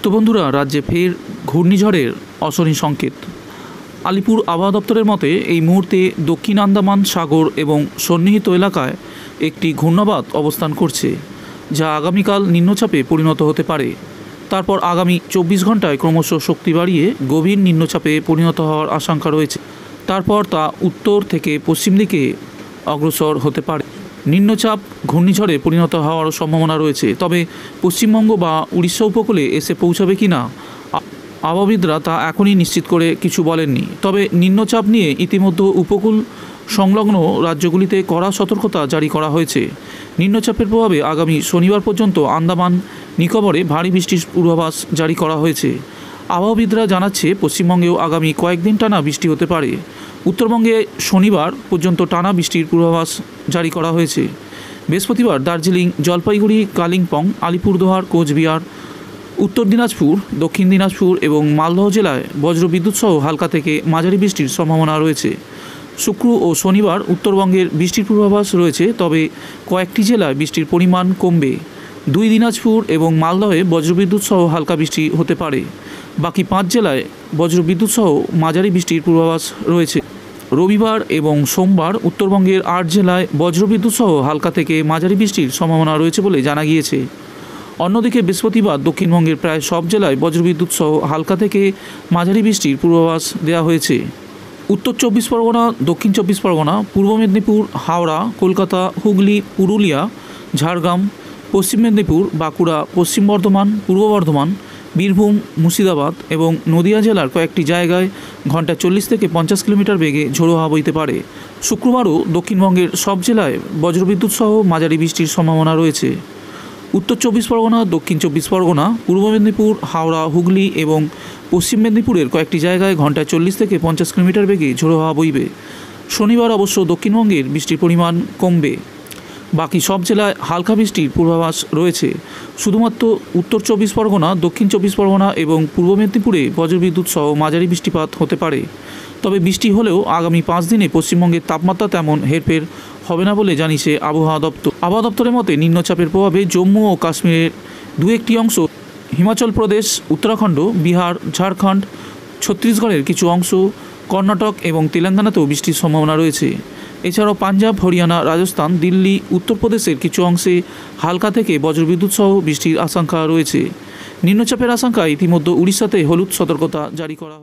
তো বন্ধুরা, রাজ্যে ফের ঘূর্ণিঝড়ের অশনি সংকেত। আলিপুর আবহাওয়া দপ্তরের মতে এই মুহূর্তে দক্ষিণ আন্দামান সাগর এবং সন্নিহিত এলাকায় একটি ঘূর্ণাবাত অবস্থান করছে, যা আগামীকাল নিম্নচাপে পরিণত হতে পারে। তারপর আগামী 24 ঘন্টায় ক্রমশ শক্তি বাড়িয়ে গভীর নিম্নচাপে পরিণত হওয়ার আশঙ্কা রয়েছে। তারপর তা উত্তর থেকে পশ্চিম দিকে অগ্রসর হতে পারে। নিম্নচাপ ঘূর্ণিঝড়ে পরিণত হওয়ার সম্ভাবনা রয়েছে, তবে পশ্চিমবঙ্গ বা উড়িষ্যা উপকূলে এসে পৌঁছাবে কি না আবহাওয়াবিদরা তা এখনই নিশ্চিত করে কিছু বলেননি। তবে নিম্নচাপ নিয়ে ইতিমধ্যে উপকূল সংলগ্ন রাজ্যগুলিতে কড়া সতর্কতা জারি করা হয়েছে। নিম্নচাপের প্রভাবে আগামী শনিবার পর্যন্ত আন্দামান নিকোবরে ভারী বৃষ্টির পূর্বাভাস জারি করা হয়েছে। আবহাওয়াবিদরা জানাচ্ছে পশ্চিমবঙ্গেও আগামী কয়েকদিন টানা বৃষ্টি হতে পারে। উত্তরবঙ্গে শনিবার পর্যন্ত টানা বৃষ্টির পূর্বাভাস জারি করা হয়েছে। বৃহস্পতিবার দার্জিলিং, জলপাইগুড়ি, কালিম্পং, আলিপুরদুয়ার, কোচবিহার, উত্তর দিনাজপুর, দক্ষিণ দিনাজপুর এবং মালদহ জেলায় বজ্রবিদ্যুৎ সহ হালকা থেকে মাঝারি বৃষ্টির সম্ভাবনা রয়েছে। শুক্র ও শনিবার উত্তরবঙ্গের বৃষ্টির পূর্বাভাস রয়েছে, তবে কয়েকটি জেলায় বৃষ্টির পরিমাণ কমবে। দুই দিনাজপুর এবং মালদহে বজ্রবিদ্যুৎ সহ হালকা বৃষ্টি হতে পারে। বাকি 5 জেলায় বজ্রবিদ্যুৎ সহ মাঝারি বৃষ্টির পূর্বাভাস রয়েছে। রবিবার এবং সোমবার উত্তরবঙ্গের 8 জেলায় বজ্রবিদ্যুৎ সহ হালকা থেকে মাঝারি বৃষ্টির সম্ভাবনা রয়েছে বলে জানা গিয়েছে। অন্যদিকে বৃহস্পতিবার দক্ষিণবঙ্গের প্রায় সব জেলায় বজ্রবিদ্যুৎ সহ হালকা থেকে মাঝারি বৃষ্টির পূর্বাভাস দেওয়া হয়েছে। উত্তর 24 পরগনা, দক্ষিণ 24 পরগনা, পূর্ব মেদিনীপুর, হাওড়া, কলকাতা, হুগলি, পুরুলিয়া, ঝাড়গ্রাম, পশ্চিম মেদিনীপুর, বাঁকুড়া, পশ্চিম বর্ধমান, পূর্ব বর্ধমান, বীরভূম, মুর্শিদাবাদ এবং নদিয়া জেলার কয়েকটি জায়গায় ঘন্টায় 40 থেকে 50 কিলোমিটার বেগে ঝোড়ো হাওয়া বইতে পারে। শুক্রবারও দক্ষিণবঙ্গের সব জেলায় বজ্রবিদ্যুৎ সহ মাঝারি বৃষ্টির সম্ভাবনা রয়েছে। উত্তর 24 পরগনা, দক্ষিণ 24 পরগনা, পূর্ব মেদিনীপুর, হাওড়া, হুগলি এবং পশ্চিম মেদিনীপুরের কয়েকটি জায়গায় ঘন্টায় 40 থেকে 50 কিলোমিটার বেগে ঝোড়ো হাওয়া বইবে। শনিবার অবশ্য দক্ষিণবঙ্গের বৃষ্টির পরিমাণ কমবে। বাকি সব জেলায় হালকা বৃষ্টির পূর্বাভাস রয়েছে। শুধুমাত্র উত্তর 24 পরগনা, দক্ষিণ 24 পরগনা এবং পূর্ব মেদিনীপুরে বজ্রবিদ্যুৎ সহ মাঝারি বৃষ্টিপাত হতে পারে। তবে বৃষ্টি হলেও আগামী 5 দিনে পশ্চিমবঙ্গের তাপমাত্রা তেমন হেরফের হবে না বলে জানিয়েছে আবহাওয়া দপ্তর। আবহাওয়া দপ্তরের মতে নিম্নচাপের প্রভাবে জম্মু ও কাশ্মীরের 2-1টি অংশ, হিমাচল প্রদেশ, উত্তরাখণ্ড, বিহার, ঝাড়খণ্ড, ছত্তিশগড়ের কিছু অংশ, কর্ণাটক এবং তেলেঙ্গানাতেও বৃষ্টির সম্ভাবনা রয়েছে। এছাড়াও পাঞ্জাব, হরিয়ানা, রাজস্থান, দিল্লি, উত্তরপ্রদেশের কিছু অংশে হালকা থেকে বজ্রবিদ্যুৎ সহ বৃষ্টির আশঙ্কা রয়েছে। নিম্নচাপের আশঙ্কায় ইতিমধ্যে উড়িষ্যাতে হলুদ সতর্কতা জারি করা হয়েছে।